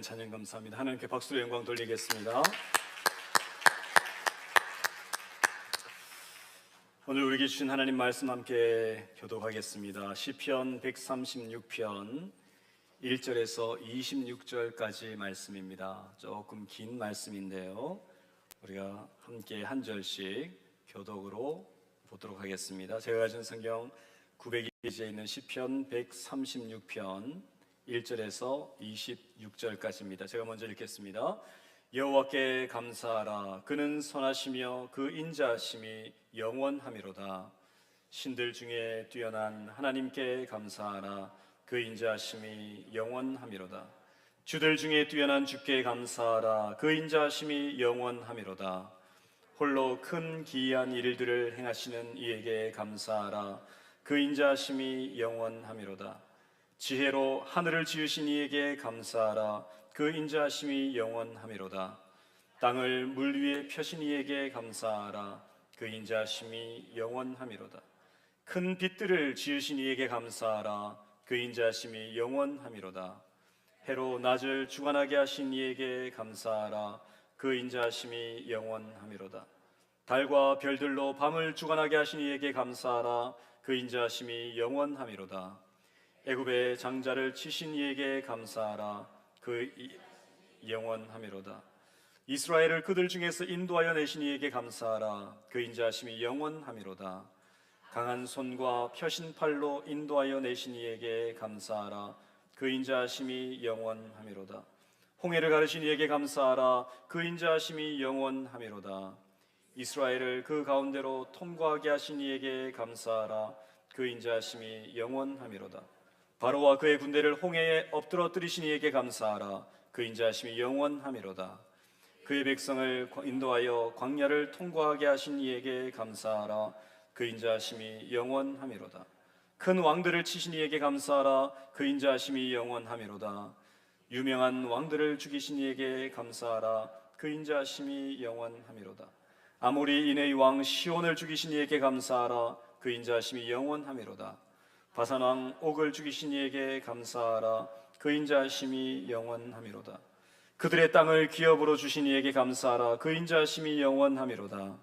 찬양 감사합니다. 하나님께 박수로 영광 돌리겠습니다. 오늘 우리에게 주신 하나님 말씀 함께 교독하겠습니다. 시편 136편 1절에서 26절까지 말씀입니다. 조금 긴 말씀인데요, 우리가 함께 한 절씩 교독으로 보도록 하겠습니다. 제가 가진 성경 900페이지에 있는 시편 136편 1절에서 26절까지입니다. 제가 먼저 읽겠습니다. 여호와께 감사하라. 그는 선하시며 그 인자하심이 영원하미로다. 신들 중에 뛰어난 하나님께 감사하라. 그 인자하심이 영원하미로다. 주들 중에 뛰어난 주께 감사하라. 그 인자하심이 영원하미로다. 홀로 큰 기이한 일들을 행하시는 이에게 감사하라. 그 인자하심이 영원하미로다. 지혜로 하늘을 지으신 이에게 감사하라. 그 인자하심이 영원하미로다. 땅을 물 위에 펴신 이에게 감사하라. 그 인자하심이 영원하미로다. 큰 빛들을 지으신 이에게 감사하라. 그 인자하심이 영원하미로다. 해로 낮을 주관하게 하신 이에게 감사하라. 그 인자하심이 영원하미로다. 달과 별들로 밤을 주관하게 하신 이에게 감사하라. 그 인자하심이 영원하미로다. 애굽의 장자를 치신 이에게 감사하라. 그 영원하미로다. 이스라엘을 그들 중에서 인도하여 내신 이에게 감사하라. 그 인자하심이 영원하미로다. 강한 손과 펴신 팔로 인도하여 내신 이에게 감사하라. 그 인자하심이 영원하미로다. 홍해를 가르신 이에게 감사하라. 그 인자하심이 영원하미로다. 이스라엘을 그 가운데로 통과하게 하신 이에게 감사하라. 그 인자하심이 영원하미로다. 바로와 그의 군대를 홍해에 엎드러뜨리신 이에게 감사하라. 그 인자하심이 영원하미로다. 그의 백성을 인도하여 광야를 통과하게 하신 이에게 감사하라. 그 인자하심이 영원하미로다. 큰 왕들을 치신 이에게 감사하라. 그 인자하심이 영원하미로다. 유명한 왕들을 죽이신 이에게 감사하라. 그 인자하심이 영원하미로다. 아모리 인의 왕 시온을 죽이신 이에게 감사하라. 그 인자하심이 영원하미로다. 바산 왕 옥을 죽이신 이에게 감사하라. 그 인자하심이 영원하미로다. 그들의 땅을 기업으로 주신 이에게 감사하라. 그 인자하심이 영원하미로다.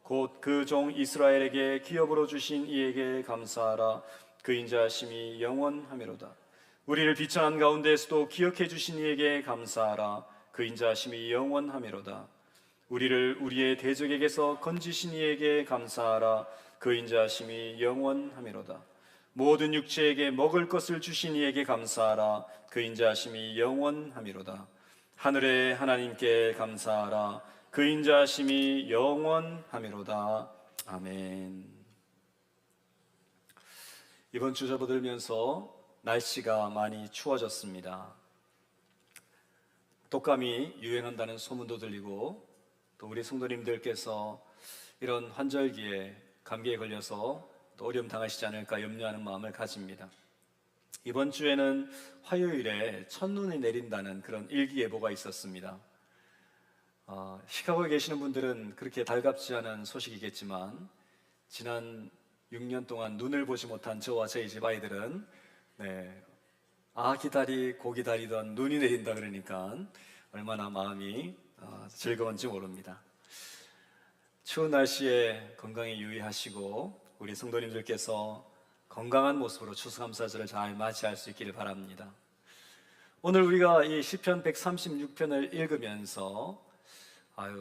곧 그 종 이스라엘에게 기업으로 주신 이에게 감사하라. 그 인자하심이 영원하미로다. 우리를 비천한 가운데에서도 기억해 주신 이에게 감사하라. 그 인자하심이 영원하미로다. 우리를 우리의 대적에게서 건지신 이에게 감사하라. 그 인자하심이 영원하미로다. 모든 육체에게 먹을 것을 주신 이에게 감사하라. 그 인자하심이 영원하미로다. 하늘의 하나님께 감사하라. 그 인자하심이 영원하미로다. 아멘. 이번 주 접어들면서 날씨가 많이 추워졌습니다. 독감이 유행한다는 소문도 들리고, 또 우리 성도님들께서 이런 환절기에 감기에 걸려서 또 어려움 당하시지 않을까 염려하는 마음을 가집니다. 이번 주에는 화요일에 첫눈이 내린다는 그런 일기예보가 있었습니다. 시카고에 계시는 분들은 그렇게 달갑지 않은 소식이겠지만, 지난 6년 동안 눈을 보지 못한 저와 저희 집 아이들은 고 기다리던 눈이 내린다 그러니까 얼마나 마음이 즐거운지 모릅니다. 추운 날씨에 건강에 유의하시고, 우리 성도님들께서 건강한 모습으로 추수감사절을 잘 맞이할 수 있기를 바랍니다. 오늘 우리가 이 시편 136편을 읽으면서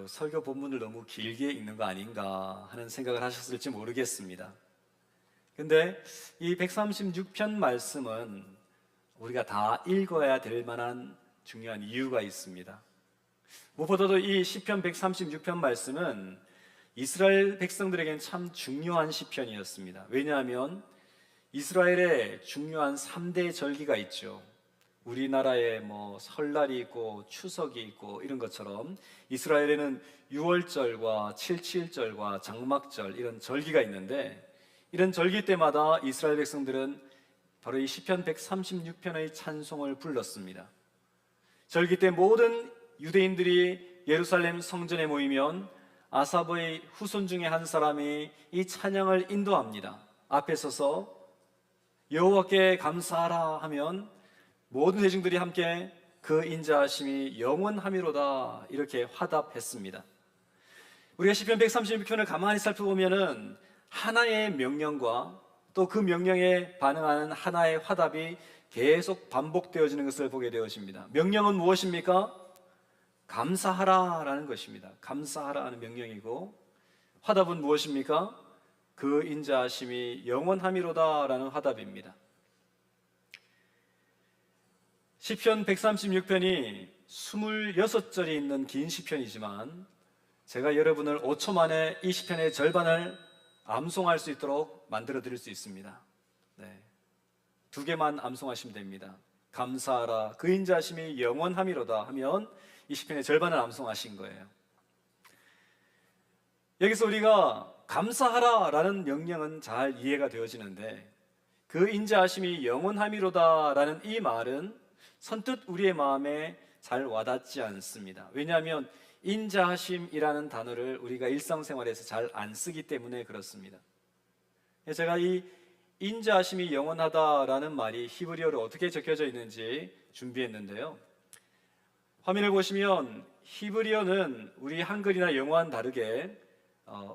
설교 본문을 너무 길게 읽는 거 아닌가 하는 생각을 하셨을지 모르겠습니다. 근데 이 136편 말씀은 우리가 다 읽어야 될 만한 중요한 이유가 있습니다. 무엇보다도 이 시편 136편 말씀은 이스라엘 백성들에게는 참 중요한 시편이었습니다. 왜냐하면 이스라엘에 중요한 3대 절기가 있죠. 우리나라에 설날이 있고 추석이 있고 이런 것처럼 이스라엘에는 유월절과 칠칠절과 장막절 이런 절기가 있는데, 이런 절기 때마다 이스라엘 백성들은 바로 이 시편 136편의 찬송을 불렀습니다. 절기 때 모든 유대인들이 예루살렘 성전에 모이면 아삽의 후손 중에 한 사람이 이 찬양을 인도합니다. 앞에 서서 여호와께 감사하라 하면 모든 회중들이 함께 그 인자하심이 영원함이로다 이렇게 화답했습니다. 우리가 시편 136편을 가만히 살펴보면은 하나의 명령과 또 그 명령에 반응하는 하나의 화답이 계속 반복되어지는 것을 보게 되어집니다. 명령은 무엇입니까? 감사하라라는 것입니다. 감사하라는 명령이고, 화답은 무엇입니까? 그 인자하심이 영원함이로다라는 화답입니다. 시편 136편이 26절이 있는 긴 시편이지만 제가 여러분을 5초 만에 이 시편의 절반을 암송할 수 있도록 만들어 드릴 수 있습니다. 네. 2개만 암송하시면 됩니다. 감사하라 그 인자하심이 영원함이로다 하면 이 시편의 절반을 암송하신 거예요. 여기서 우리가 감사하라 라는 명령은 잘 이해가 되어지는데, 그 인자하심이 영원함이로다 라는 이 말은 선뜻 우리의 마음에 잘 와닿지 않습니다. 왜냐하면 인자하심이라는 단어를 우리가 일상생활에서 잘 안 쓰기 때문에 그렇습니다. 제가 이 인자하심이 영원하다라는 말이 히브리어로 어떻게 적혀져 있는지 준비했는데요. 화면을 보시면 히브리어는 우리 한글이나 영어와는 다르게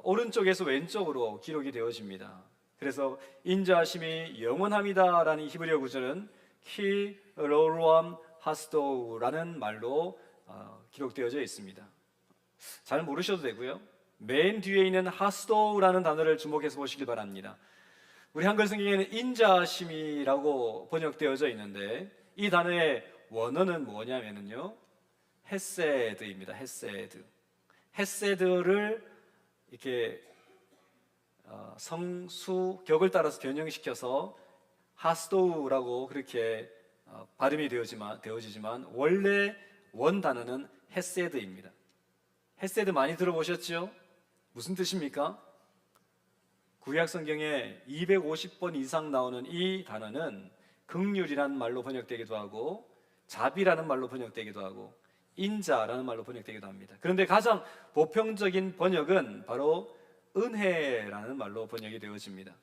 오른쪽에서 왼쪽으로 기록이 되어집니다. 그래서 인자하심이 영원함이다라는 히브리어 구절은 키 로루암 하스도우라는 말로 기록되어져 있습니다. 잘 모르셔도 되고요. 맨 뒤에 있는 하스도우라는 단어를 주목해서 보시길 바랍니다. 우리 한글 성경에는 인자하심이라고 번역되어져 있는데 이 단어의 원어는 뭐냐면요, 헤세드입니다. 헤세드. 헤세드를 이렇게 성수 격을 따라서 변형시켜서 하스도우라고 그렇게 발음이 되어지지만 원래 원 단어는 헤세드입니다. 헤세드 많이 들어보셨죠? 무슨 뜻입니까? 구약 성경에 250번 이상 나오는 이 단어는 긍휼이라는 말로 번역되기도 하고 자비라는 말로 번역되기도 하고 인자라는 말로 번역되기도 합니다. 그런데 가장 보편적인 번역은 바로 은혜라는 말로 번역이 되어집니다.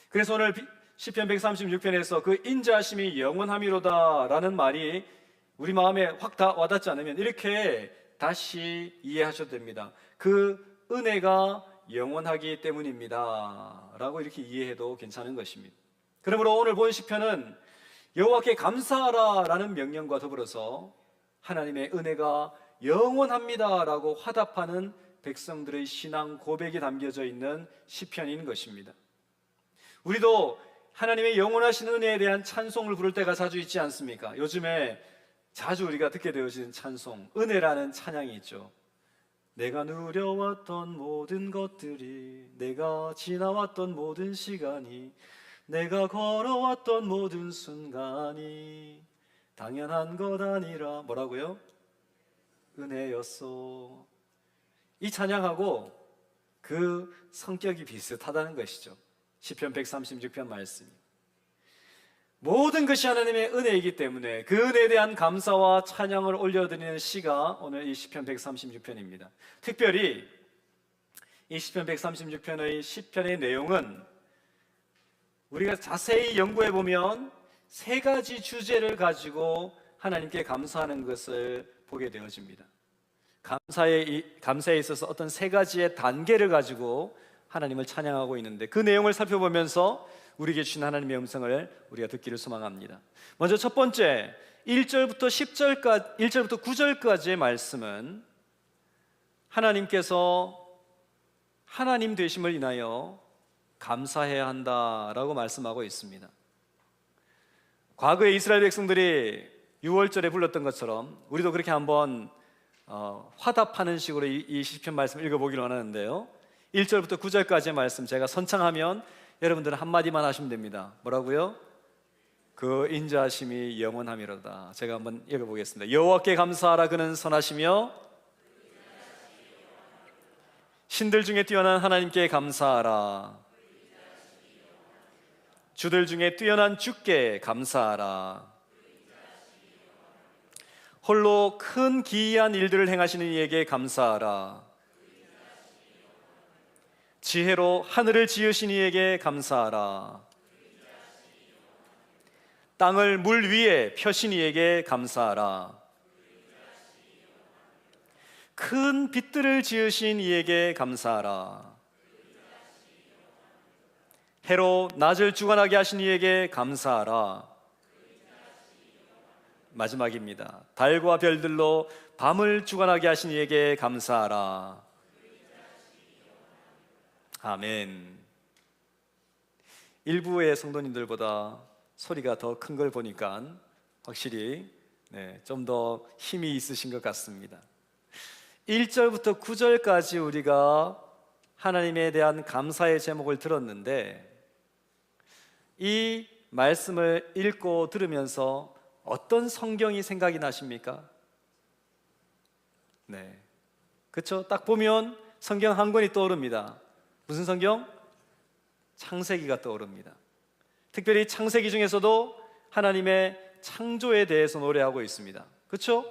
그래서 오늘 시편 136편에서 그 인자하심이 영원함이로다 라는 말이 우리 마음에 확 와닿지 않으면 이렇게 다시 이해하셔도 됩니다. 그 은혜가 영원하기 때문입니다 라고 이렇게 이해해도 괜찮은 것입니다. 그러므로 오늘 본 시편은 여호와께 감사하라 라는 명령과 더불어서 하나님의 은혜가 영원합니다 라고 화답하는 백성들의 신앙 고백이 담겨져 있는 시편인 것입니다. 우리도 하나님의 영원하신 은혜에 대한 찬송을 부를 때가 자주 있지 않습니까? 요즘에 자주 우리가 듣게 되어지는 찬송, 은혜라는 찬양이 있죠. 내가 누려왔던 모든 것들이, 내가 지나왔던 모든 시간이, 내가 걸어왔던 모든 순간이 당연한 것 아니라 뭐라고요? 은혜였소. 이 찬양하고 그 성격이 비슷하다는 것이죠. 시편 136편 말씀. 모든 것이 하나님의 은혜이기 때문에 그 은혜에 대한 감사와 찬양을 올려드리는 시가 오늘 이 시편 136편입니다. 특별히 이 시편 136편의 시편의 내용은 우리가 자세히 연구해 보면 세 가지 주제를 가지고 하나님께 감사하는 것을 보게 되어집니다. 감사에 있어서 어떤 세 가지의 단계를 가지고 하나님을 찬양하고 있는데 그 내용을 살펴보면서 우리에게 주신 하나님의 음성을 우리가 듣기를 소망합니다. 먼저 첫 번째 1절부터 9절까지의 말씀은 하나님께서 하나님 되심을 인하여 감사해야 한다라고 말씀하고 있습니다. 과거에 이스라엘 백성들이 6월절에 불렀던 것처럼 우리도 그렇게 한번 화답하는 식으로 이 시편 말씀을 읽어보기를 원하는데요, 1절부터 9절까지의 말씀 제가 선창하면 여러분들은 한마디만 하시면 됩니다. 뭐라고요? 그 인자하심이 영원함이로다. 제가 한번 읽어보겠습니다. 여호와께 감사하라. 그는 선하시며 신들 중에 뛰어난 하나님께 감사하라. 주들 중에 뛰어난 주께 감사하라. 홀로 큰 기이한 일들을 행하시는 이에게 감사하라. 지혜로 하늘을 지으신 이에게 감사하라. 땅을 물 위에 펴신 이에게 감사하라. 큰 빛들을 지으신 이에게 감사하라. 해로 낮을 주관하게 하신 이에게 감사하라. 마지막입니다. 달과 별들로 밤을 주관하게 하신 이에게 감사하라. 아멘. 일부의 성도님들보다 소리가 더 큰 걸 보니까 확실히 좀 더 힘이 있으신 것 같습니다. 1절부터 9절까지 우리가 하나님에 대한 감사의 제목을 들었는데, 이 말씀을 읽고 들으면서 어떤 성경이 생각이 나십니까? 그렇죠? 딱 보면 성경 한 권이 떠오릅니다. 무슨 성경? 창세기가 떠오릅니다. 특별히 창세기 중에서도 하나님의 창조에 대해서 노래하고 있습니다. 그렇죠?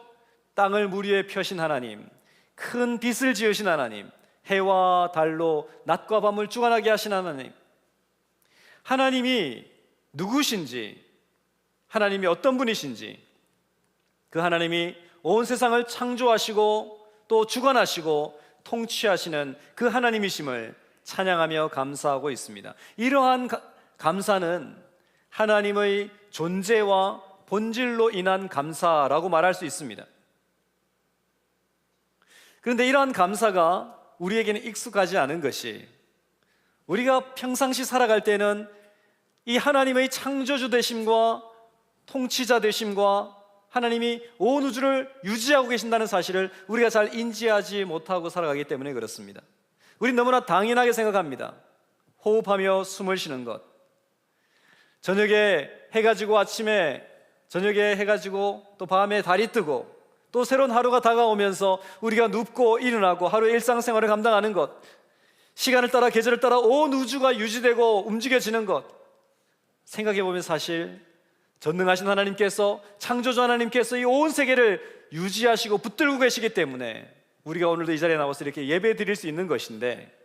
땅을 물 위에 펴신 하나님, 큰 빛을 지으신 하나님, 해와 달로 낮과 밤을 주관하게 하신 하나님, 하나님이 누구신지, 하나님이 어떤 분이신지, 그 하나님이 온 세상을 창조하시고 또 주관하시고 통치하시는 그 하나님이심을 찬양하며 감사하고 있습니다. 이러한 감사는 하나님의 존재와 본질로 인한 감사라고 말할 수 있습니다. 그런데 이러한 감사가 우리에게는 익숙하지 않은 것이, 우리가 평상시 살아갈 때는 이 하나님의 창조주 되심과 통치자 되심과 하나님이 온 우주를 유지하고 계신다는 사실을 우리가 잘 인지하지 못하고 살아가기 때문에 그렇습니다. 우린 너무나 당연하게 생각합니다. 호흡하며 숨을 쉬는 것, 저녁에 해가 지고 아침에 저녁에 해가 지고 또 밤에 달이 뜨고 또 새로운 하루가 다가오면서 우리가 눕고 일어나고 하루의 일상생활을 감당하는 것, 시간을 따라 계절을 따라 온 우주가 유지되고 움직여지는 것, 생각해보면 사실 전능하신 하나님께서, 창조주 하나님께서 이 온 세계를 유지하시고 붙들고 계시기 때문에 우리가 오늘도 이 자리에 나와서 이렇게 예배 드릴 수 있는 것인데,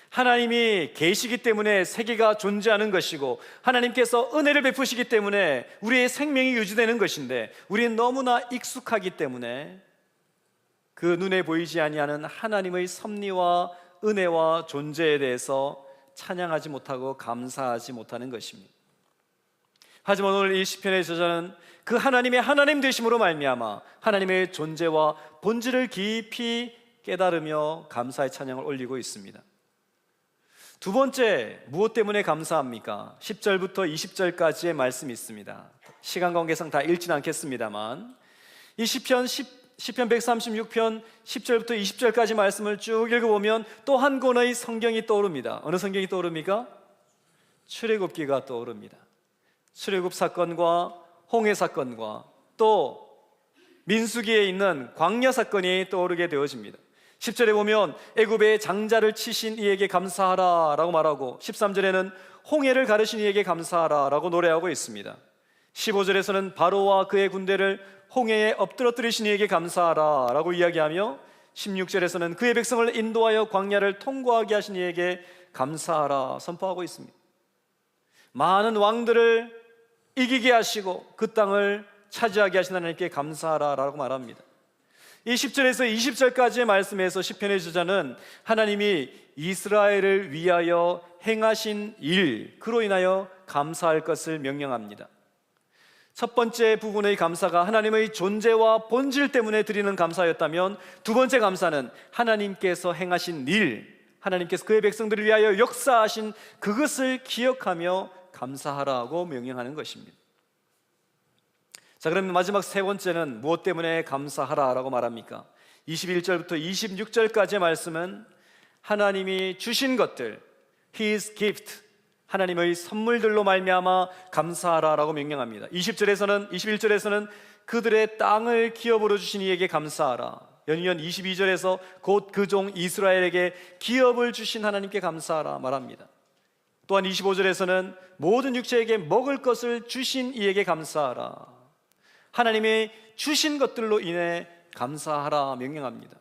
하나님이 계시기 때문에 세계가 존재하는 것이고 하나님께서 은혜를 베푸시기 때문에 우리의 생명이 유지되는 것인데, 우리는 너무나 익숙하기 때문에 그 눈에 보이지 아니하는 하나님의 섭리와 은혜와 존재에 대해서 찬양하지 못하고 감사하지 못하는 것입니다. 하지만 오늘 이 시편의 저자는 그 하나님의 하나님 되심으로 말미암아 하나님의 존재와 본질을 깊이 깨달으며 감사의 찬양을 올리고 있습니다. 두 번째, 무엇 때문에 감사합니까? 10절부터 20절까지의 말씀이 있습니다. 시간 관계상 다 읽지는 않겠습니다만, 이 시편 136편 10절부터 20절까지 말씀을 쭉 읽어보면 또 한 권의 성경이 떠오릅니다. 어느 성경이 떠오릅니까? 출애굽기가 떠오릅니다. 출애굽 사건과 홍해 사건과 또 민수기에 있는 광야 사건이 떠오르게 되어집니다. 10절에 보면 애굽의 장자를 치신 이에게 감사하라 라고 말하고, 13절에는 홍해를 가르신 이에게 감사하라 라고 노래하고 있습니다. 15절에서는 바로와 그의 군대를 홍해에 엎드러뜨리신 이에게 감사하라 라고 이야기하며, 16절에서는 그의 백성을 인도하여 광야를 통과하게 하신 이에게 감사하라 선포하고 있습니다. 많은 왕들을 이기게 하시고 그 땅을 차지하게 하신 하나님께 감사하라 라고 말합니다. 이 10절에서 20절까지의 말씀에서 시편의 저자는 하나님이 이스라엘을 위하여 행하신 일, 그로 인하여 감사할 것을 명령합니다. 첫 번째 부분의 감사가 하나님의 존재와 본질 때문에 드리는 감사였다면, 두 번째 감사는 하나님께서 행하신 일, 하나님께서 그의 백성들을 위하여 역사하신 그것을 기억하며 감사하라고 명령하는 것입니다. 자, 그럼 마지막 세 번째는 무엇 때문에 감사하라라고 말합니까? 21절부터 26절까지의 말씀은 하나님이 주신 것들, His gift, 하나님의 선물들로 말미암아 감사하라라고 명령합니다. 21절에서는 그들의 땅을 기업으로 주신 이에게 감사하라. 연이은 22절에서 곧 그 종 이스라엘에게 기업을 주신 하나님께 감사하라 말합니다. 또한 25절에서는 모든 육체에게 먹을 것을 주신 이에게 감사하라. 하나님이 주신 것들로 인해 감사하라 명령합니다.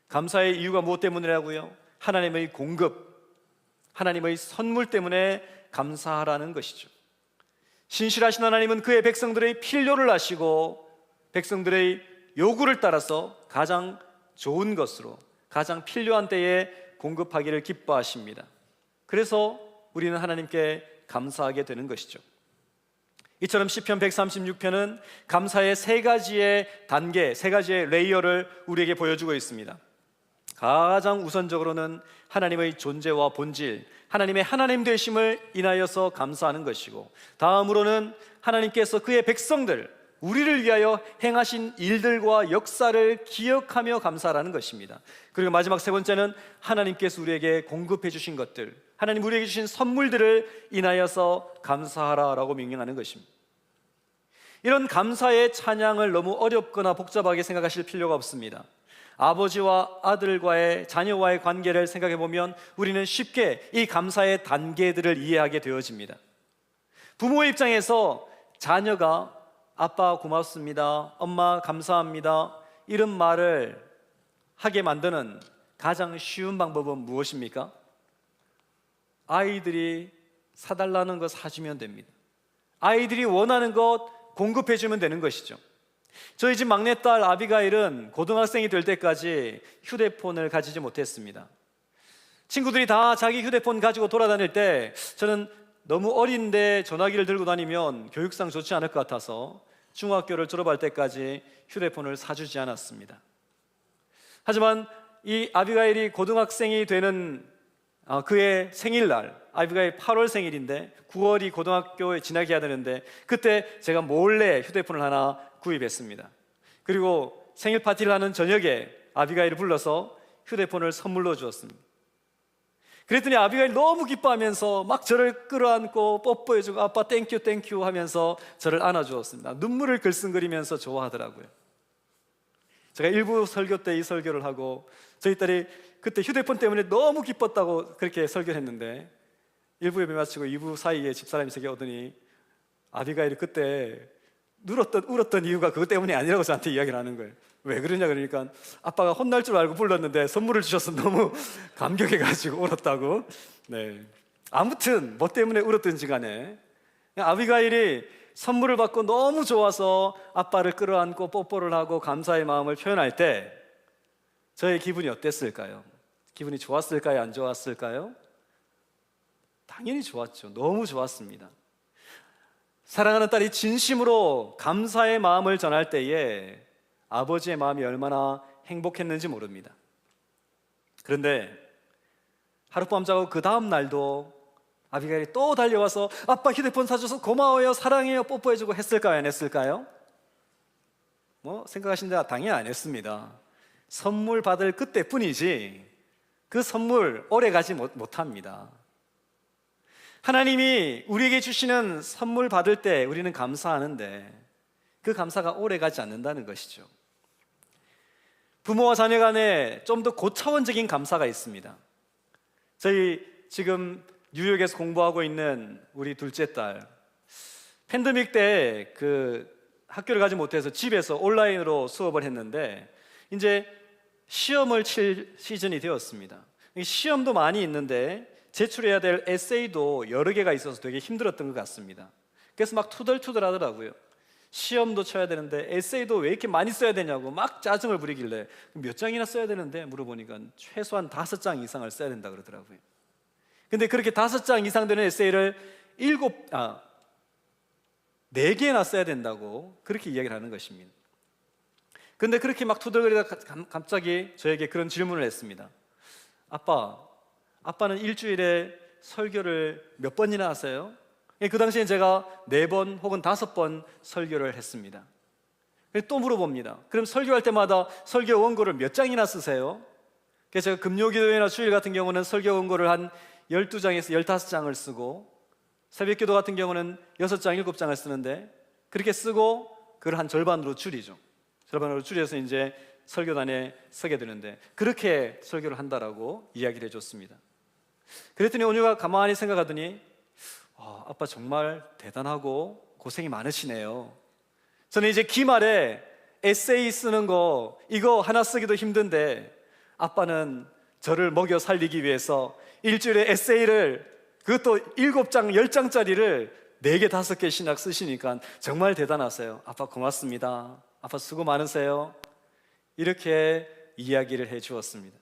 감사의 이유가 무엇 때문이라고요? 하나님의 공급, 하나님의 선물 때문에 감사하라는 것이죠. 신실하신 하나님은 그의 백성들의 필요를 아시고 백성들의 요구를 따라서 가장 좋은 것으로 가장 필요한 때에 공급하기를 기뻐하십니다. 그래서 우리는 하나님께 감사하게 되는 것이죠. 이처럼 시편 136편은 감사의 세 가지의 단계, 세 가지의 레이어를 우리에게 보여주고 있습니다. 가장 우선적으로는 하나님의 존재와 본질, 하나님의 하나님 되심을 인하여서 감사하는 것이고, 다음으로는 하나님께서 그의 백성들, 우리를 위하여 행하신 일들과 역사를 기억하며 감사하라는 것입니다. 그리고 마지막 세 번째는 하나님께서 우리에게 공급해 주신 것들, 하나님 우리에게 주신 선물들을 인하여서 감사하라라고 명령하는 것입니다. 이런 감사의 찬양을 너무 어렵거나 복잡하게 생각하실 필요가 없습니다. 아버지와 아들과의, 자녀와의 관계를 생각해 보면 우리는 쉽게 이 감사의 단계들을 이해하게 되어집니다. 부모의 입장에서 자녀가 아빠 고맙습니다, 엄마 감사합니다, 이런 말을 하게 만드는 가장 쉬운 방법은 무엇입니까? 아이들이 사달라는 거 사주면 됩니다. 아이들이 원하는 것 공급해 주면 되는 것이죠. 저희 집 막내딸 아비가일은 고등학생이 될 때까지 휴대폰을 가지지 못했습니다. 친구들이 다 자기 휴대폰 가지고 돌아다닐 때 저는 너무 어린데 전화기를 들고 다니면 교육상 좋지 않을 것 같아서 중학교를 졸업할 때까지 휴대폰을 사주지 않았습니다. 하지만 이 아비가일이 고등학생이 되는 그의 생일날, 아비가일 8월 생일인데 9월이 고등학교에 진학해야 되는데 그때 제가 몰래 휴대폰을 하나 구입했습니다. 그리고 생일 파티를 하는 저녁에 아비가일을 불러서 휴대폰을 선물로 주었습니다. 그랬더니 아비가일이 너무 기뻐하면서 막 저를 끌어안고 뽀뽀해주고 아빠 땡큐 땡큐 하면서 저를 안아주었습니다. 눈물을 글썽거리면서 좋아하더라고요. 제가 일부 설교 때 이 설교를 하고 저희 딸이 그때 휴대폰 때문에 너무 기뻤다고 그렇게 설교를 했는데 1부 예배 마치고 2부 사이에 집사람이 저에게 오더니 아비가일이 그때 울었던 이유가 그것 때문이 아니라고 저한테 이야기를 하는 거예요. 왜 그러냐 그러니까 아빠가 혼날 줄 알고 불렀는데 선물을 주셔서 너무 감격해가지고 울었다고. 네. 아무튼 뭐 때문에 울었든지 간에 아비가일이 선물을 받고 너무 좋아서 아빠를 끌어안고 뽀뽀를 하고 감사의 마음을 표현할 때 저의 기분이 어땠을까요? 기분이 좋았을까요? 안 좋았을까요? 당연히 좋았죠. 너무 좋았습니다. 사랑하는 딸이 진심으로 감사의 마음을 전할 때에 아버지의 마음이 얼마나 행복했는지 모릅니다. 그런데 하룻밤 자고 그 다음 날도 아비가일이 또 달려와서 아빠 휴대폰 사줘서 고마워요, 사랑해요, 뽀뽀해주고 했을까요? 안 했을까요? 뭐 생각하시는데 당연히 안 했습니다. 선물 받을 그때뿐이지 그 선물 오래 가지 못합니다. 하나님이 우리에게 주시는 선물 받을 때 우리는 감사하는데 그 감사가 오래 가지 않는다는 것이죠. 부모와 자녀 간에 좀 더 고차원적인 감사가 있습니다. 저희 지금 뉴욕에서 공부하고 있는 우리 둘째 딸, 팬데믹 때 그 학교를 가지 못해서 집에서 온라인으로 수업을 했는데 이제 시험을 칠 시즌이 되었습니다. 시험도 많이 있는데 제출해야 될 에세이도 여러 개가 있어서 되게 힘들었던 것 같습니다. 그래서 막 투덜투덜 하더라고요. 시험도 쳐야 되는데 에세이도 왜 이렇게 많이 써야 되냐고 막 짜증을 부리길래 몇 장이나 써야 되는데 물어보니까 최소한 5장 이상을 써야 된다 그러더라고요. 근데 그렇게 5장 이상 되는 에세이를 4개나 써야 된다고 그렇게 이야기를 하는 것입니다. 근데 그렇게 막 투덜거리다가 갑자기 저에게 그런 질문을 했습니다. 아빠는 일주일에 설교를 몇 번이나 하세요? 그 당시엔 제가 4번 혹은 5번 설교를 했습니다. 또 물어봅니다. 그럼 설교할 때마다 설교 원고를 몇 장이나 쓰세요? 그래서 제가 금요기도회나 주일 같은 경우는 설교 원고를 한 12장에서 15장을 쓰고 새벽기도 같은 경우는 6장, 7장을 쓰는데 그렇게 쓰고 그걸 한 절반으로 줄이죠. 절반으로 줄여서 이제 설교단에 서게 되는데 그렇게 설교를 한다라고 이야기를 해줬습니다. 그랬더니 온유가 가만히 생각하더니 아빠 정말 대단하고 고생이 많으시네요. 저는 이제 기말에 에세이 쓰는 거 이거 하나 쓰기도 힘든데 아빠는 저를 먹여 살리기 위해서 일주일에 에세이를 그것도 7장, 10장짜리를 4개, 5개 신학 쓰시니까 정말 대단하세요. 아빠 고맙습니다. 아빠 수고 많으세요. 이렇게 이야기를 해 주었습니다.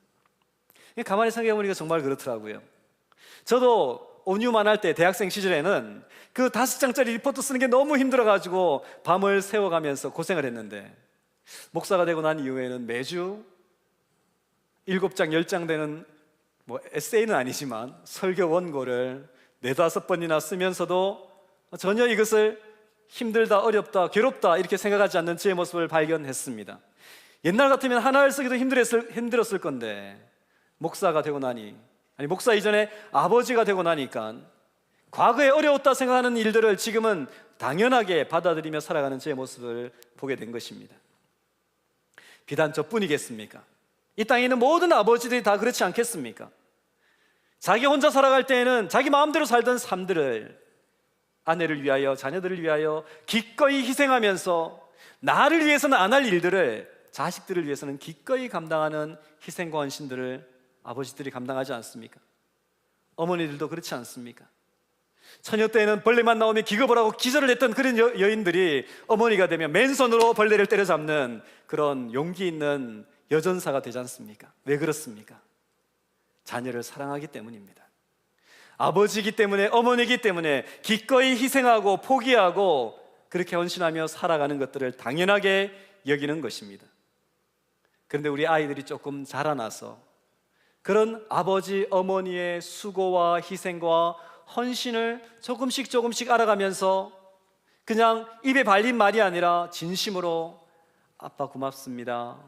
가만히 생각해 보니까 정말 그렇더라고요. 저도 온유만 할 때 대학생 시절에는 그 5장짜리 리포트 쓰는 게 너무 힘들어가지고 밤을 새워가면서 고생을 했는데, 목사가 되고 난 이후에는 매주 7장, 10장 되는 에세이는 아니지만 설교 원고를 4-5번이나 쓰면서도 전혀 이것을 힘들다, 어렵다, 괴롭다 이렇게 생각하지 않는 제 모습을 발견했습니다. 옛날 같으면 하나를 쓰기도 힘들었을 건데, 목사가 되고 나니, 아니 목사 이전에 아버지가 되고 나니까 과거에 어려웠다 생각하는 일들을 지금은 당연하게 받아들이며 살아가는 제 모습을 보게 된 것입니다. 비단 저뿐이겠습니까? 이 땅에 있는 모든 아버지들이 다 그렇지 않겠습니까? 자기 혼자 살아갈 때에는 자기 마음대로 살던 삶들을 아내를 위하여, 자녀들을 위하여 기꺼이 희생하면서 나를 위해서는 안 할 일들을 자식들을 위해서는 기꺼이 감당하는 희생과 헌신들을 아버지들이 감당하지 않습니까? 어머니들도 그렇지 않습니까? 처녀 때에는 벌레만 나오면 기겁을 하고 기절을 했던 그런 여인들이 어머니가 되면 맨손으로 벌레를 때려잡는 그런 용기 있는 여전사가 되지 않습니까? 왜 그렇습니까? 자녀를 사랑하기 때문입니다. 아버지이기 때문에, 어머니이기 때문에 기꺼이 희생하고 포기하고 그렇게 헌신하며 살아가는 것들을 당연하게 여기는 것입니다. 그런데 우리 아이들이 조금 자라나서 그런 아버지, 어머니의 수고와 희생과 헌신을 조금씩 알아가면서 그냥 입에 발린 말이 아니라 진심으로 아빠 고맙습니다,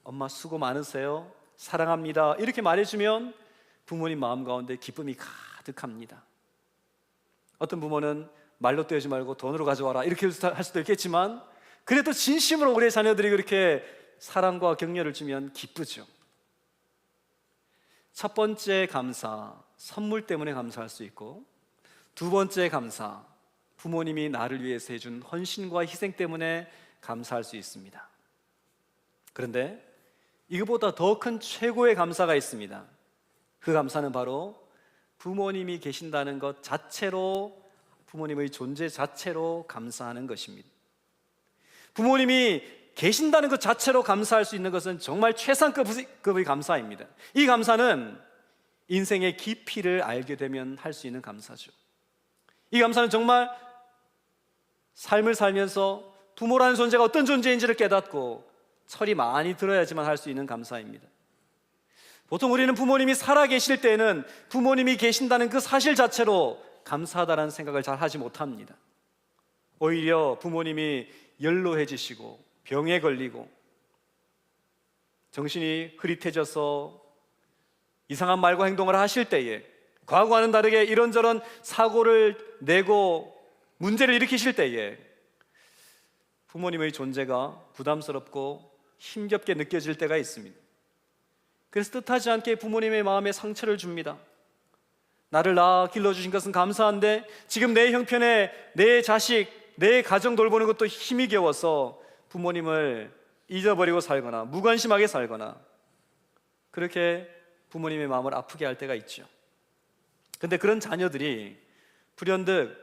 엄마 수고 많으세요, 사랑합니다 이렇게 말해주면 부모님 마음 가운데 기쁨이 가득합니다. 어떤 부모는 말로 떼우지 말고 돈으로 가져와라 이렇게 할 수도 있겠지만, 그래도 진심으로 우리 자녀들이 그렇게 사랑과 격려를 주면 기쁘죠. 첫 번째 감사, 선물 때문에 감사할 수 있고, 두 번째 감사, 부모님이 나를 위해서 해준 헌신과 희생 때문에 감사할 수 있습니다. 그런데 이것보다 더 큰 최고의 감사가 있습니다. 그 감사는 바로 부모님이 계신다는 것 자체로, 부모님의 존재 자체로 감사하는 것입니다. 부모님이 계신다는 것 자체로 감사할 수 있는 것은 정말 최상급의 감사입니다. 이 감사는 인생의 깊이를 알게 되면 할 수 있는 감사죠. 이 감사는 정말 삶을 살면서 부모라는 존재가 어떤 존재인지를 깨닫고 철이 많이 들어야지만 할 수 있는 감사입니다. 보통 우리는 부모님이 살아계실 때는 부모님이 계신다는 그 사실 자체로 감사하다는 생각을 잘 하지 못합니다. 오히려 부모님이 연로해지시고 병에 걸리고 정신이 흐릿해져서 이상한 말과 행동을 하실 때에, 과거와는 다르게 이런저런 사고를 내고 문제를 일으키실 때에 부모님의 존재가 부담스럽고 힘겹게 느껴질 때가 있습니다. 그래서 뜻하지 않게 부모님의 마음에 상처를 줍니다. 나를 낳아 길러주신 것은 감사한데 지금 내 형편에 내 자식, 내 가정 돌보는 것도 힘이 겨워서 부모님을 잊어버리고 살거나 무관심하게 살거나 그렇게 부모님의 마음을 아프게 할 때가 있죠. 그런데 그런 자녀들이 불현듯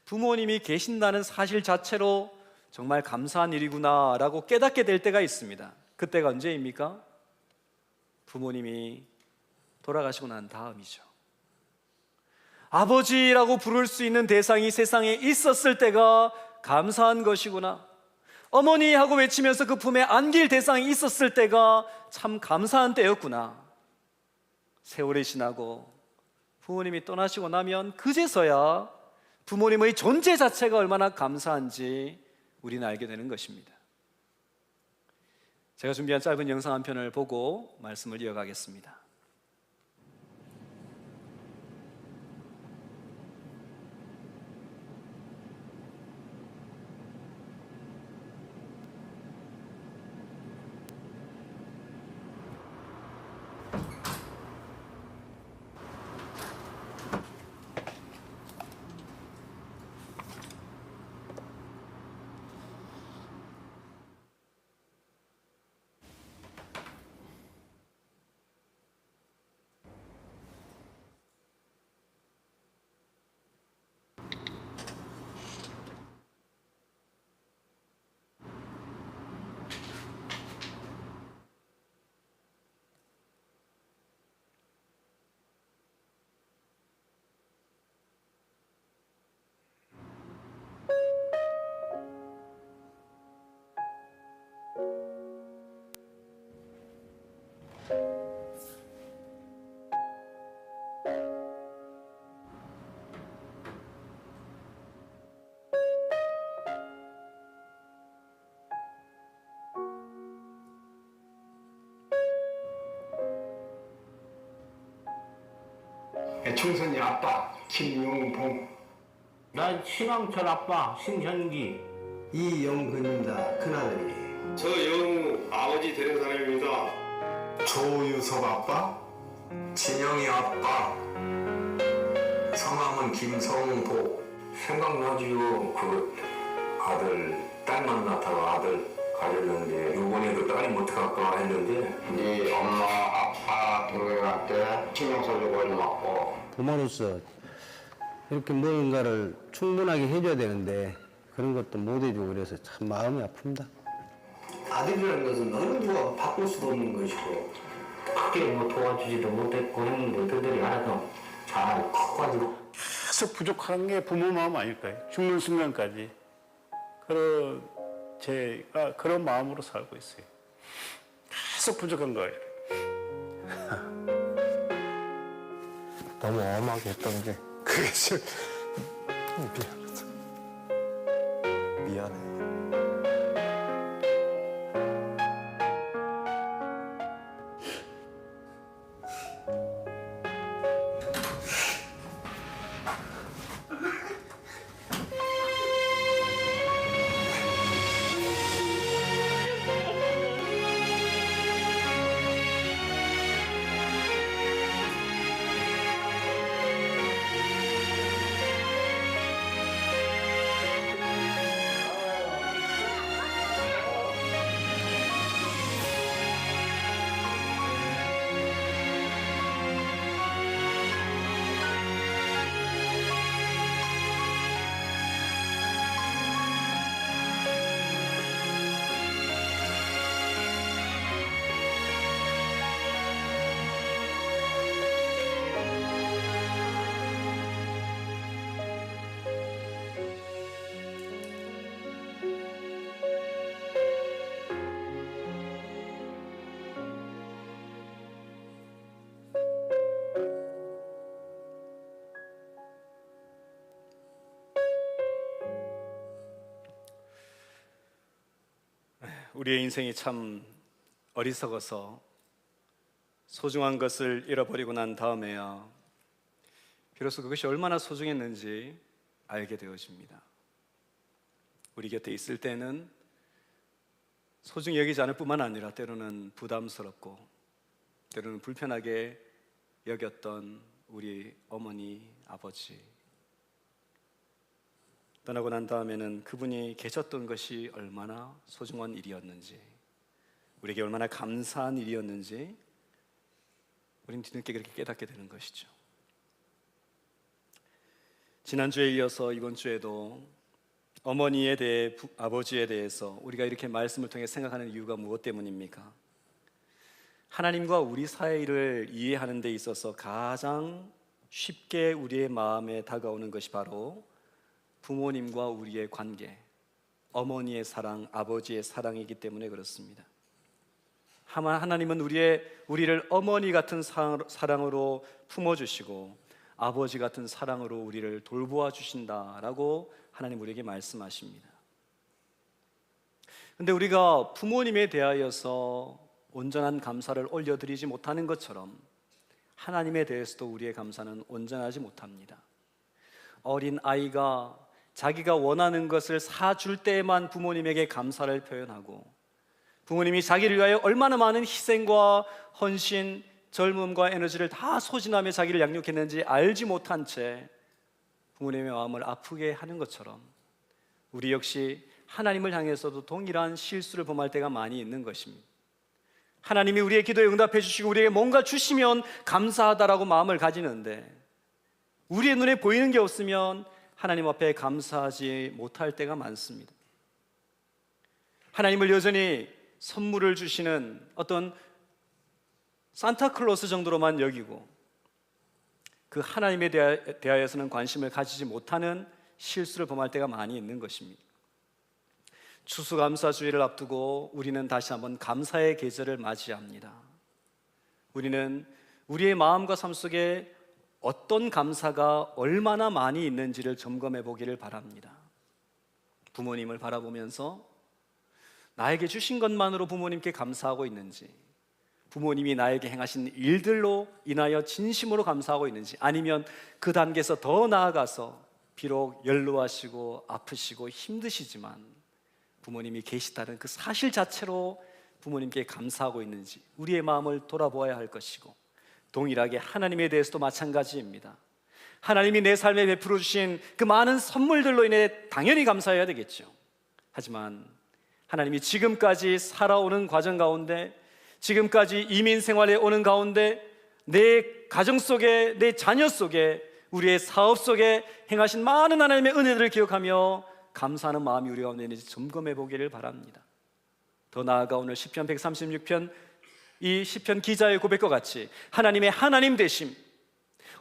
부모님이 계신다는 사실 자체로 정말 감사한 일이구나 라고 깨닫게 될 때가 있습니다. 그때가 언제입니까? 부모님이 돌아가시고 난 다음이죠. 아버지라고 부를 수 있는 대상이 세상에 있었을 때가 감사한 것이구나, 어머니 하고 외치면서 그 품에 안길 대상이 있었을 때가 참 감사한 때였구나. 세월이 지나고 부모님이 떠나시고 나면 그제서야 부모님의 존재 자체가 얼마나 감사한지 우리는 알게 되는 것입니다. 제가 준비한 짧은 영상 한 편을 보고 말씀을 이어가겠습니다. 총선이 아빠 김용봉, 난 신왕철 아빠 신현기. 이영근입니다. 큰아들이. 저 영우 아버지 되는 사람입니다. 조유섭 아빠, 진영이 아빠. 성함은 김성보. 생각나지요. 그 아들 딸만 낳다가 아들 가졌는데 이번에도 딸이 못할까 했는데 네 엄마 아빠 동생한테 신경 써주고 고맙고 부모로서 이렇게 무언가를 충분하게 해줘야 되는데 그런 것도 못 해주고 그래서 참 마음이 아픕니다. 아들이라는 것은 어느 누가 바꿀 수도 없는 것이고 크게 뭐 도와주지도 못했고 했는데 그들이 하나도 잘 커가지고 계속 부족한 게 부모 마음 아닐까요? 죽는 순간까지. 그런 제가 그런 마음으로 살고 있어요. 계속 부족한 거예요. 너무 엄하게 했던 게 그게 좀 미안해. 우리의 인생이 참 어리석어서 소중한 것을 잃어버리고 난 다음에야 비로소 그것이 얼마나 소중했는지 알게 되어집니다. 우리 곁에 있을 때는 소중히 여기지 않을 뿐만 아니라 때로는 부담스럽고 때로는 불편하게 여겼던 우리 어머니, 아버지, 떠나고 난 다음에는 그분이 계셨던 것이 얼마나 소중한 일이었는지, 우리에게 얼마나 감사한 일이었는지 우리는 뒤늦게 그렇게 깨닫게 되는 것이죠. 지난주에 이어서 이번 주에도 어머니에 대해, 아버지에 대해서 우리가 이렇게 말씀을 통해 생각하는 이유가 무엇 때문입니까? 하나님과 우리 사이를 이해하는 데 있어서 가장 쉽게 우리의 마음에 다가오는 것이 바로 부모님과 우리의 관계, 어머니의 사랑, 아버지의 사랑이기 때문에 그렇습니다. 하나님은 우리를 어머니 같은 사랑으로 품어주시고 아버지 같은 사랑으로 우리를 돌보아 주신다라고 하나님 우리에게 말씀하십니다. 그런데 우리가 부모님에 대하여서 온전한 감사를 올려드리지 못하는 것처럼 하나님에 대해서도 우리의 감사는 온전하지 못합니다. 어린 아이가 자기가 원하는 것을 사줄 때에만 부모님에게 감사를 표현하고 부모님이 자기를 위하여 얼마나 많은 희생과 헌신, 젊음과 에너지를 다 소진하며 자기를 양육했는지 알지 못한 채 부모님의 마음을 아프게 하는 것처럼 우리 역시 하나님을 향해서도 동일한 실수를 범할 때가 많이 있는 것입니다. 하나님이 우리의 기도에 응답해 주시고 우리에게 뭔가 주시면 감사하다라고 마음을 가지는데 우리의 눈에 보이는 게 없으면 하나님 앞에 감사하지 못할 때가 많습니다. 하나님을 여전히 선물을 주시는 어떤 산타클로스 정도로만 여기고 그 하나님에 대하여서는 관심을 가지지 못하는 실수를 범할 때가 많이 있는 것입니다. 추수감사주의를 앞두고 우리는 다시 한번 감사의 계절을 맞이합니다. 우리는 우리의 마음과 삶 속에 어떤 감사가 얼마나 많이 있는지를 점검해 보기를 바랍니다. 부모님을 바라보면서 나에게 주신 것만으로 부모님께 감사하고 있는지, 부모님이 나에게 행하신 일들로 인하여 진심으로 감사하고 있는지, 아니면 그 단계에서 더 나아가서 비록 연로하시고 아프시고 힘드시지만 부모님이 계시다는 그 사실 자체로 부모님께 감사하고 있는지 우리의 마음을 돌아보아야 할 것이고, 동일하게 하나님에 대해서도 마찬가지입니다. 하나님이 내 삶에 베풀어 주신 그 많은 선물들로 인해 당연히 감사해야 되겠죠. 하지만 하나님이 지금까지 살아오는 과정 가운데, 지금까지 이민 생활에 오는 가운데, 내 가정 속에, 내 자녀 속에, 우리의 사업 속에 행하신 많은 하나님의 은혜들을 기억하며 감사하는 마음이 우리 가운데 있는지 점검해 보기를 바랍니다. 더 나아가 오늘 시편 136편, 이 시편 기자의 고백과 같이 하나님의 하나님 되심,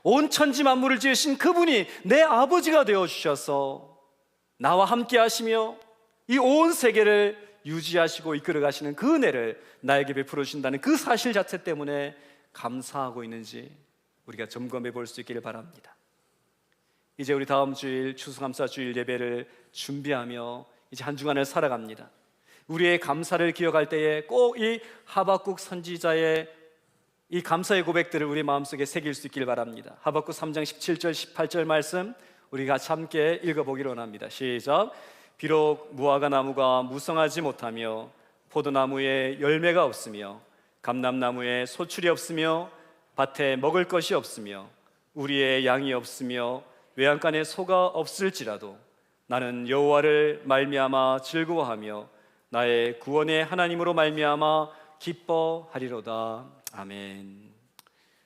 온 천지 만물을 지으신 그분이 내 아버지가 되어주셔서 나와 함께 하시며 이 온 세계를 유지하시고 이끌어 가시는 그 은혜를 나에게 베풀어 주신다는 그 사실 자체 때문에 감사하고 있는지 우리가 점검해 볼 수 있기를 바랍니다. 이제 우리 다음 주일 추수감사 주일 예배를 준비하며 이제 한 주간을 살아갑니다. 우리의 감사를 기억할 때에 꼭 이 하박국 선지자의 이 감사의 고백들을 우리 마음속에 새길 수 있기를 바랍니다. 하박국 3장 17절 18절 말씀 우리 같이 함께 읽어보기를 원합니다. 시작. 비록 무화과 나무가 무성하지 못하며 포도나무에 열매가 없으며 감람나무에 소출이 없으며 밭에 먹을 것이 없으며 우리의 양이 없으며 외양간에 소가 없을지라도 나는 여호와를 말미암아 즐거워하며 나의 구원의 하나님으로 말미암아 기뻐하리로다. 아멘.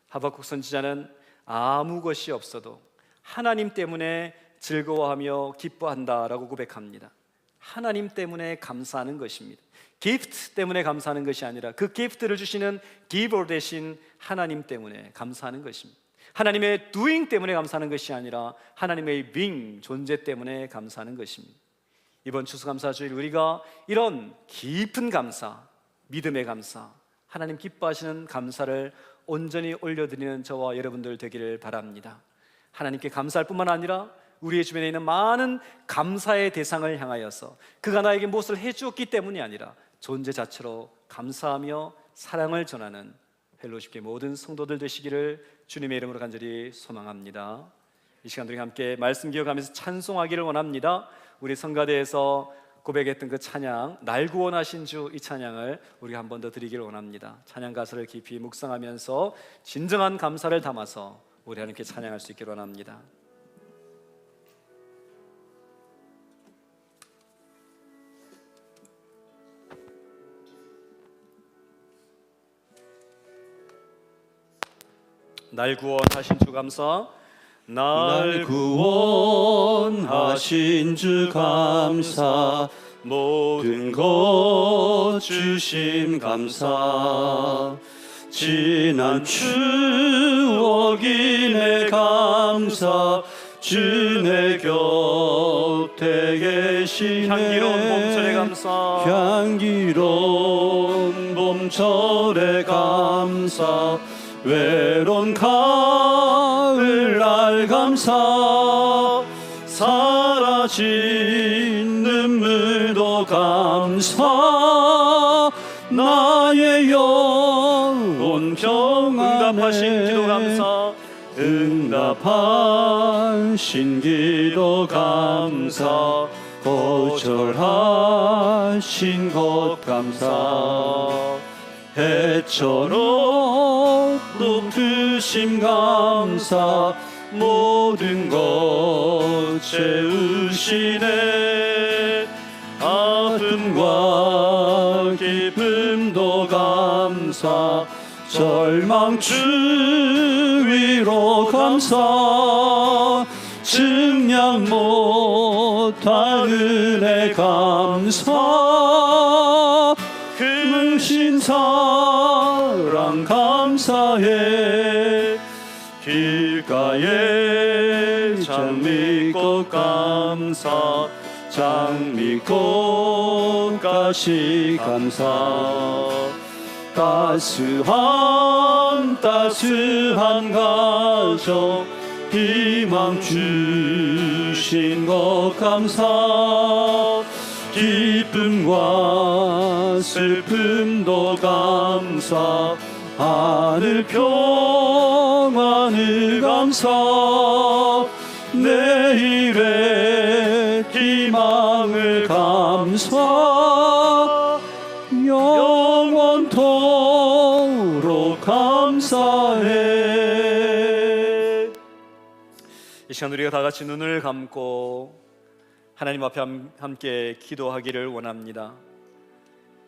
하박국 선지자는 아무 것이 없어도 하나님 때문에 즐거워하며 기뻐한다라고 고백합니다. 하나님 때문에 감사하는 것입니다. 기프트 때문에 감사하는 것이 아니라 그 기프트를 주시는 기버 대신 하나님 때문에 감사하는 것입니다. 하나님의 doing 때문에 감사하는 것이 아니라 하나님의 being, 존재 때문에 감사하는 것입니다. 이번 추수감사주일 우리가 이런 깊은 감사, 믿음의 감사, 하나님 기뻐하시는 감사를 온전히 올려드리는 저와 여러분들 되기를 바랍니다. 하나님께 감사할 뿐만 아니라 우리의 주변에 있는 많은 감사의 대상을 향하여서 그가 나에게 무엇을 해주었기 때문이 아니라 존재 자체로 감사하며 사랑을 전하는 펠로십계 모든 성도들 되시기를 주님의 이름으로 간절히 소망합니다. 이 시간 우리 함께 말씀 기억하면서 찬송하기를 원합니다. 우리 성가대에서 고백했던 그 찬양, 날 구원하신 주, 이 찬양을 우리가 한 번 더 드리기를 원합니다. 찬양 가사를 깊이 묵상하면서 진정한 감사를 담아서 우리 하나님께 찬양할 수 있기를 원합니다. 날 구원하신 주 감사. 날 구원하신 주 감사. 모든 것 주심 감사. 지난 추억이 내 감사. 주 내 곁에 계시네. 향기로운 봄철의 감사. 향기로운 봄철의 감사. 외로운 가을날 감사. 사라진 눈물도 감사. 나의 영혼 평안에 응답하신 기도 감사. 응답하신 기도 감사. 거절하신 것 감사. 해처럼 높으심 감사. 모든 것 채우시네. 아픔과 기쁨도 감사. 절망 주위로 감사. 증량 못할 은혜 감사. 크신 사랑 감사해. 길가에 장미꽃 감사. 장미꽃가시 감사. 따스한 가정 희망 주신 것 감사. 기쁨과 슬픔도 감사. 하늘 평안을 감사 내일의 희망을 감사 영원토록 감사해. 이 시간 우리가 다 같이 눈을 감고 하나님 앞에 함께 기도하기를 원합니다.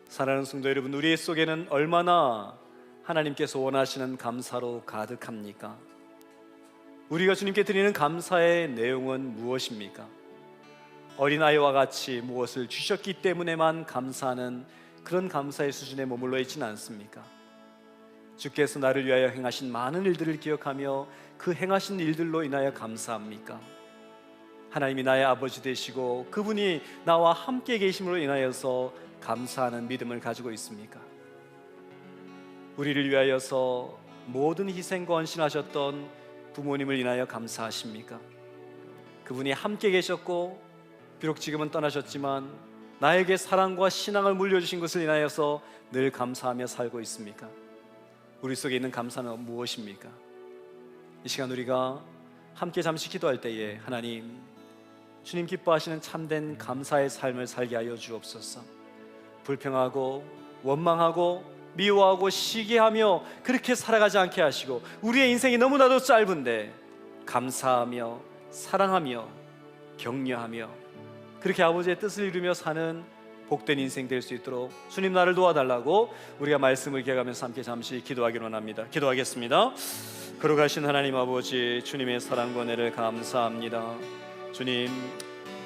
사랑하는 성도 여러분, 우리 속에는 얼마나 하나님께서 원하시는 감사로 가득합니까? 우리가 주님께 드리는 감사의 내용은 무엇입니까? 어린아이와 같이 무엇을 주셨기 때문에만 감사하는 그런 감사의 수준에 머물러 있지는 않습니까? 주께서 나를 위하여 행하신 많은 일들을 기억하며 그 행하신 일들로 인하여 감사합니까? 하나님이 나의 아버지 되시고 그분이 나와 함께 계심으로 인하여서 감사하는 믿음을 가지고 있습니까? 우리를 위하여서 모든 희생과 헌신하셨던 부모님을 인하여 감사하십니까? 그분이 함께 계셨고 비록 지금은 떠나셨지만 나에게 사랑과 신앙을 물려주신 것을 인하여서 늘 감사하며 살고 있습니까? 우리 속에 있는 감사는 무엇입니까? 이 시간 우리가 함께 잠시 기도할 때에 하나님, 주님 기뻐하시는 참된 감사의 삶을 살게 하여 주옵소서. 불평하고 원망하고 미워하고 시기하며 그렇게 살아가지 않게 하시고, 우리의 인생이 너무나도 짧은데 감사하며 사랑하며 격려하며 그렇게 아버지의 뜻을 이루며 사는 복된 인생 될 수 있도록 주님 나를 도와달라고 우리가 말씀을 기억하면서 함께 잠시 기도하기를 원합니다. 기도하겠습니다. 거룩하신 하나님 아버지, 주님의 사랑과 은혜를 감사합니다. 주님,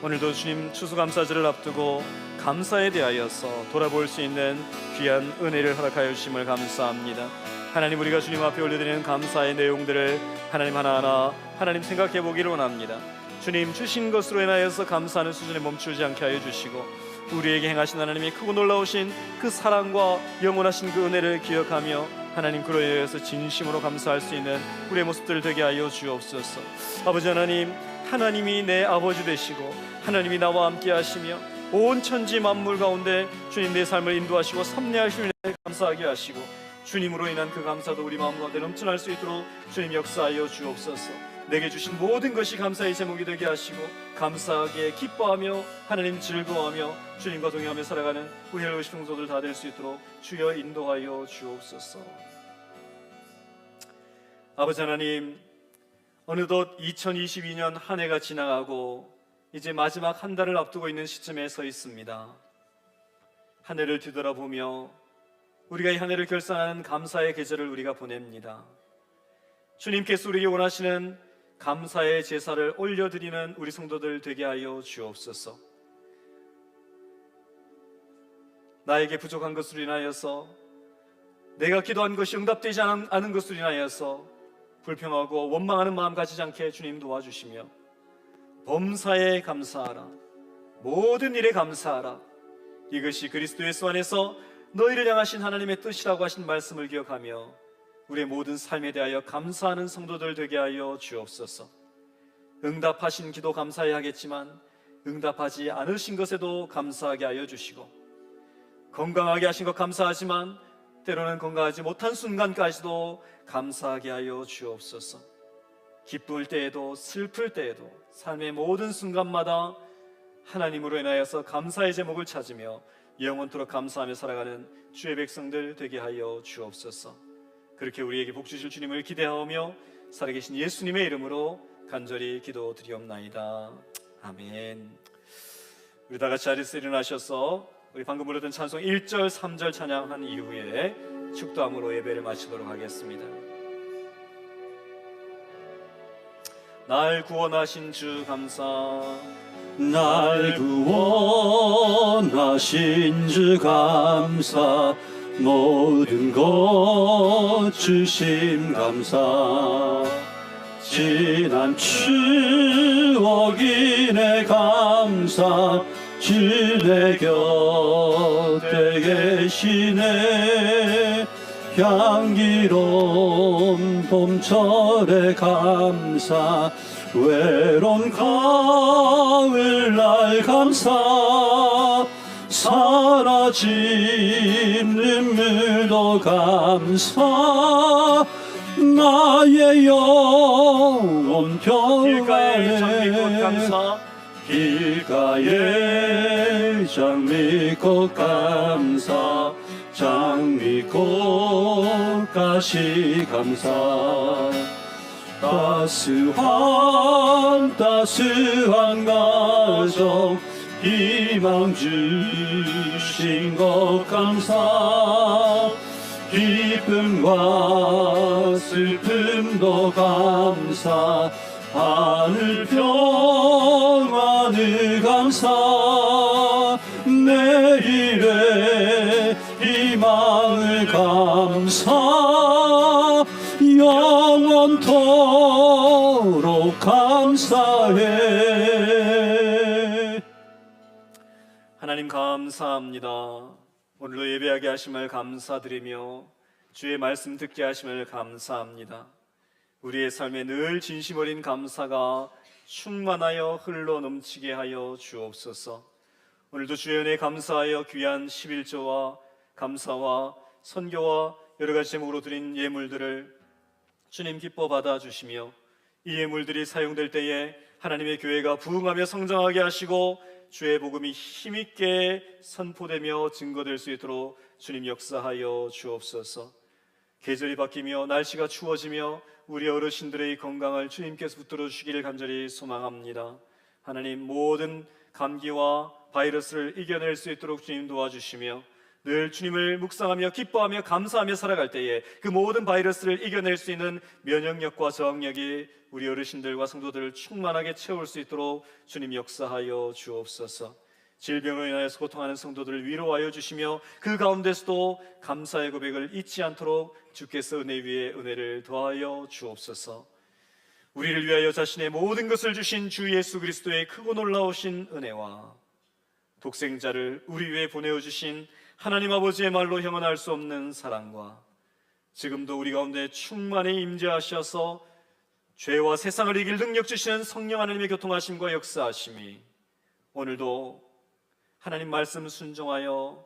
오늘도 주님 추수감사절을 앞두고 감사에 대하여서 돌아볼 수 있는 귀한 은혜를 허락하여 주심을 감사합니다. 하나님, 우리가 주님 앞에 올려드리는 감사의 내용들을 하나님 하나하나 하나님 생각해 보기를 원합니다. 주님, 주신 것으로 인하여서 감사하는 수준에 멈추지 않게 하여 주시고, 우리에게 행하신 하나님이 크고 놀라우신 그 사랑과 영원하신 그 은혜를 기억하며 하나님 그로 인하여서 진심으로 감사할 수 있는 우리의 모습들 되게 하여 주옵소서. 아버지 하나님, 하나님이 내 아버지 되시고 하나님이 나와 함께 하시며 온 천지 만물 가운데 주님 내 삶을 인도하시고 섭리하시는 은혜를 감사하게 하시고, 주님으로 인한 그 감사도 우리 마음 가운데 넘쳐날 수 있도록 주님 역사하여 주옵소서. 내게 주신 모든 것이 감사의 제목이 되게 하시고 감사하게 기뻐하며 하나님 즐거워하며 주님과 동행하며 살아가는 우리 헬로시 성도들 다 될 수 있도록 주여 인도하여 주옵소서. 아버지 하나님, 어느덧 2022년 한 해가 지나가고 이제 마지막 한 달을 앞두고 있는 시점에 서 있습니다. 한 해를 뒤돌아보며 우리가 이 한 해를 결산하는 감사의 계절을 우리가 보냅니다. 주님께서 우리에게 원하시는 감사의 제사를 올려드리는 우리 성도들 되게 하여 주옵소서. 나에게 부족한 것으로 인하여서, 내가 기도한 것이 응답되지 않은 것으로 인하여서 불평하고 원망하는 마음 가지지 않게 주님 도와주시며, 범사에 감사하라, 모든 일에 감사하라, 이것이 그리스도 예수 안에서 너희를 향하신 하나님의 뜻이라고 하신 말씀을 기억하며 우리의 모든 삶에 대하여 감사하는 성도들 되게 하여 주옵소서. 응답하신 기도 감사해야 하겠지만 응답하지 않으신 것에도 감사하게 하여 주시고, 건강하게 하신 것 감사하지만 때로는 건강하지 못한 순간까지도 감사하게 하여 주옵소서. 기쁠 때에도 슬플 때에도 삶의 모든 순간마다 하나님으로 인하여서 감사의 제목을 찾으며 영원토록 감사하며 살아가는 주의 백성들 되게 하여 주옵소서. 그렇게 우리에게 복 주실 주님을 기대하며 살아계신 예수님의 이름으로 간절히 기도드리옵나이다. 아멘. 우리 다 같이 자리에서 일어나셔서 우리 방금 불렀던 찬송 1절 3절 찬양한 이후에 축도함으로 예배를 마치도록 하겠습니다. 날 구원하신 주 감사, 날 구원하신 주 감사, 모든 것 주심 감사, 지난 추억이 내 감사, 주 내 곁에 계시네, 향기로운 봄철의 감사, 외로운 가을날 감사, 사라진 눈물도 감사 나의 영혼 평안에 길가의 장미꽃 감사 장미꽃까지 감사 따스한 가정 희망 주신 것 감사 기쁨과 슬픔도 감사 하늘 평안을 감사 내일의 희망을 감사 영원토록 감사해. 하나님 감사합니다. 오늘도 예배하게 하심을 감사드리며 주의 말씀 듣게 하심을 감사합니다. 우리의 삶에 늘 진심 어린 감사가 충만하여 흘러 넘치게 하여 주옵소서. 오늘도 주의 은혜에 감사하여 귀한 11조와 감사와 선교와 여러 가지 제목으로 드린 예물들을 주님 기뻐 받아주시며 이 예물들이 사용될 때에 하나님의 교회가 부흥하며 성장하게 하시고 주의 복음이 힘있게 선포되며 증거될 수 있도록 주님 역사하여 주옵소서. 계절이 바뀌며 날씨가 추워지며 우리 어르신들의 건강을 주님께서 붙들어 주시기를 간절히 소망합니다. 하나님 모든 감기와 바이러스를 이겨낼 수 있도록 주님 도와주시며 늘 주님을 묵상하며 기뻐하며 감사하며 살아갈 때에 그 모든 바이러스를 이겨낼 수 있는 면역력과 저항력이 우리 어르신들과 성도들을 충만하게 채울 수 있도록 주님 역사하여 주옵소서. 질병으로 인하여서 고통하는 성도들을 위로하여 주시며 그 가운데서도 감사의 고백을 잊지 않도록 주께서 은혜 위에 은혜를 더하여 주옵소서. 우리를 위하여 자신의 모든 것을 주신 주 예수 그리스도의 크고 놀라우신 은혜와 독생자를 우리 위에 보내어 주신 하나님 아버지의 말로 형언할 수 없는 사랑과 지금도 우리 가운데 충만히 임재하셔서 죄와 세상을 이길 능력 주시는 성령 하나님의 교통하심과 역사하심이 오늘도 하나님 말씀 순종하여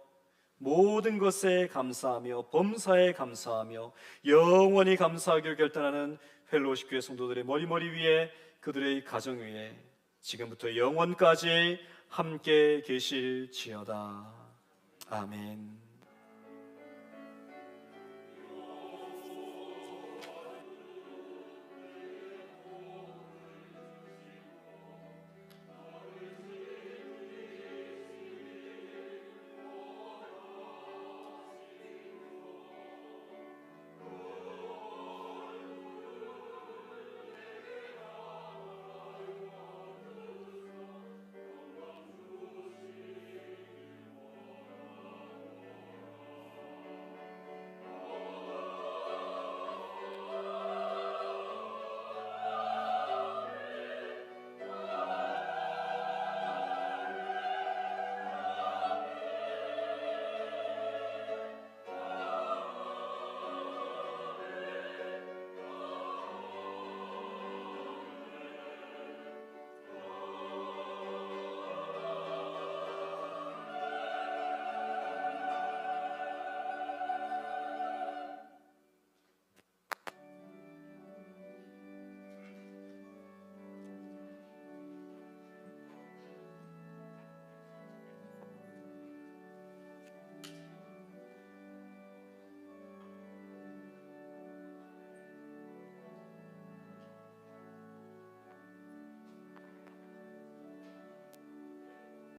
모든 것에 감사하며 범사에 감사하며 영원히 감사하기를 결단하는 펠로우십 교회 성도들의 머리 위에 그들의 가정 위에 지금부터 영원까지 함께 계실지어다. 아멘.